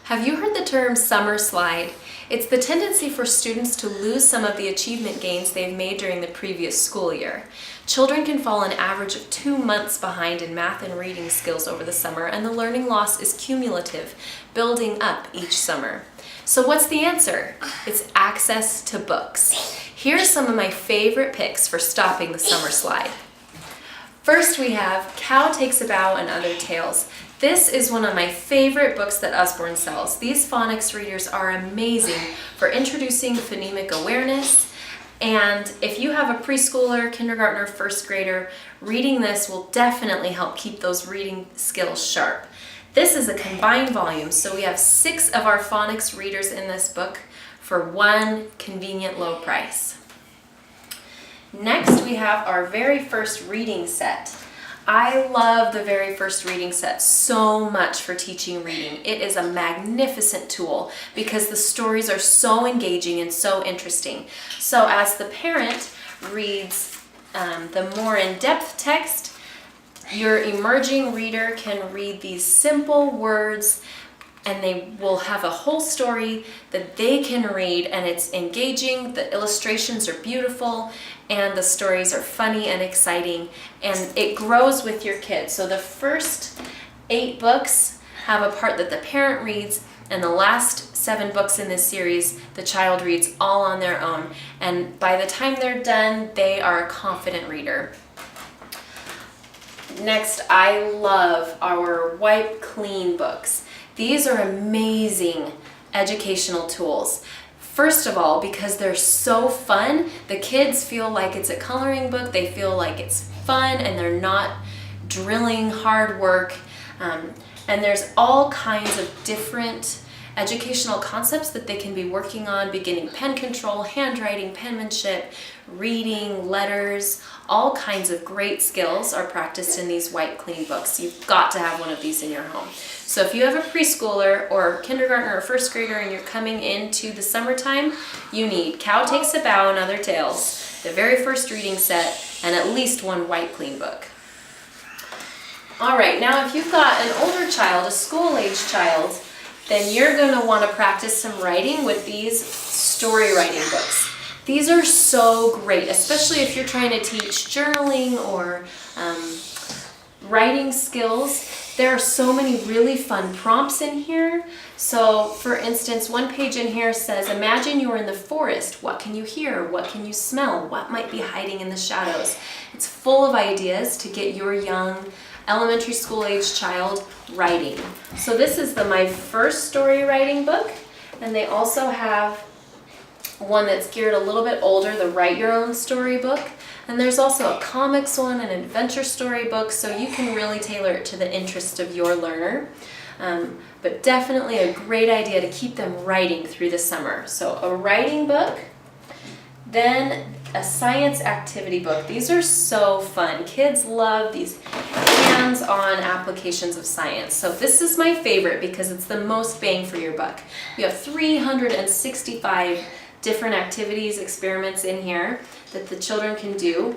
Have you heard the term summer slide? It's the tendency for students to lose some of the achievement gains they've made during the previous school year. Children can fall an average of 2 months behind in math and reading skills over the summer, and the learning loss is cumulative, building up each summer. So what's the answer? It's access to books. Here are some of my favorite picks for stopping the summer slide. First we have Cow Takes a Bow and Other Tales. This is one of my favorite books that Usborne sells. These phonics readers are amazing for introducing phonemic awareness, and if you have a preschooler, kindergartner, first grader, reading this will definitely help keep those reading skills sharp. This is a combined volume, so we have 6 of our phonics readers in this book for one convenient low price. Next we have our very first reading set. I love the very first reading set so much for teaching reading. It is a magnificent tool because the stories are so engaging and so interesting. So as the parent reads the more in-depth text, your emerging reader can read these simple words and they will have a whole story that they can read, and it's engaging, the illustrations are beautiful, and the stories are funny and exciting, and it grows with your kids. So the first 8 books have a part that the parent reads, and the last 7 books in this series, the child reads all on their own, and by the time they're done, they are a confident reader. Next, I love our Wipe Clean books. These are amazing educational tools. First of all, because they're so fun, the kids feel like it's a coloring book, they feel like it's fun, and they're not drilling hard work. And there's all kinds of different educational concepts that they can be working on: beginning pen control, handwriting, penmanship, reading, letters. All kinds of great skills are practiced in these Wipe Clean books. You've got to have one of these in your home. So if you have a preschooler or kindergartner or first grader and you're coming into the summertime, you need Cow Takes a Bow and Other Tales, the very first reading set, and at least one Wipe Clean book. All right, now if you've got an older child, a school-age child, then you're going to want to practice some writing with these story writing books. These are so great, especially if you're trying to teach journaling or writing skills. There are so many really fun prompts in here. So for instance, one page in here says, imagine you're in the forest. What can you hear? What can you smell? What might be hiding in the shadows? It's full of ideas to get your young elementary school age child writing. So this is my first story writing book, and they also have one that's geared a little bit older, the Write Your Own Story book. And there's also a comics one, an adventure story book, so you can really tailor it to the interest of your learner. But definitely a great idea to keep them writing through the summer. So a writing book, then a science activity book. These are so fun. Kids love these hands-on applications of science. So this is my favorite because it's the most bang for your buck. You have 365 different activities, experiments in here that the children can do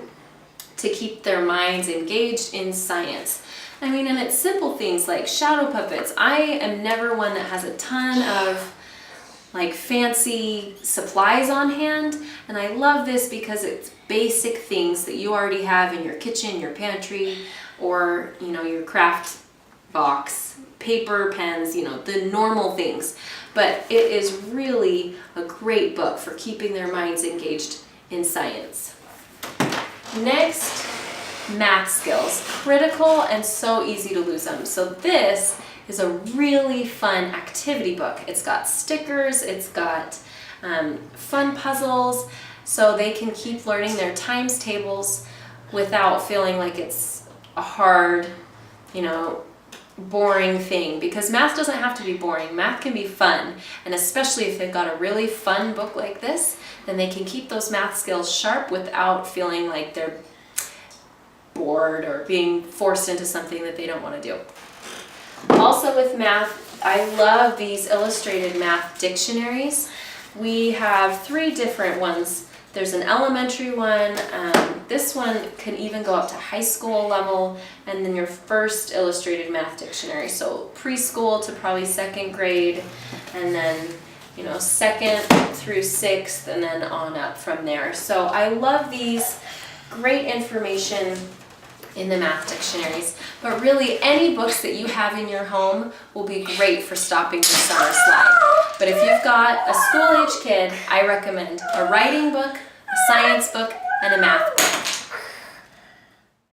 to keep their minds engaged in science. I mean, and it's simple things like shadow puppets. I am never one that has a ton of like fancy supplies on hand, and I love this because it's basic things that you already have in your kitchen, your pantry, or your craft box, paper, pens, the normal things. But it is really a great book for keeping their minds engaged in science. Next, math skills. Critical and so easy to lose them. So this is a really fun activity book. It's got stickers, it's got fun puzzles, so they can keep learning their times tables without feeling like it's a hard, boring thing, because math doesn't have to be boring. Math can be fun, and especially if they've got a really fun book like this, then they can keep those math skills sharp without feeling like they're bored or being forced into something that they don't want to do. Also with math, I love these illustrated math dictionaries. We have 3 different ones There's an elementary one. This one can even go up to high school level, and then your first illustrated math dictionary. So preschool to probably second grade, and then second through sixth, and then on up from there. So I love these. Great information in the math dictionaries, but really any books that you have in your home will be great for stopping the summer slide. But if you've got a school-age kid, I recommend a writing book, a science book, and a math book.